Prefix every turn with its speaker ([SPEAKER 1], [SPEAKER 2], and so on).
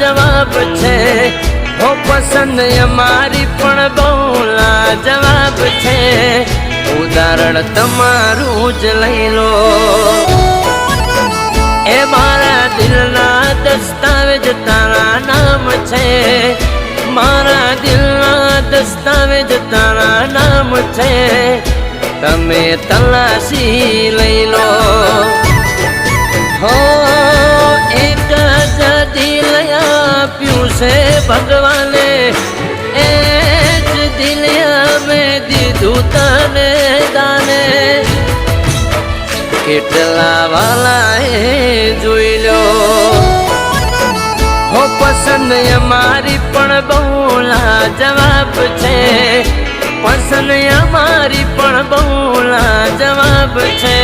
[SPEAKER 1] જવાબ છે હો પસંદ અમારી પણ બહુ લાજવાબ છે ઉદાહરણ તમારું જ લઈ લો એ મારા દિલના દસ્તાવેજ તારા નામ છે મારા દિલના દસ્તાવેજ તારા નામ છે તમે તલાશી લઈ લો હો એક જ દિલ આપ્યું છે ભગવાને એ જ દિલ મેં દીધું તને દાને કેટલા વાલા એ જોઈ લો હો પસંદ અમારી પણ બહુ લાજવાબ છે પસંદ અમારી પણ બહુ લાજવાબ છે।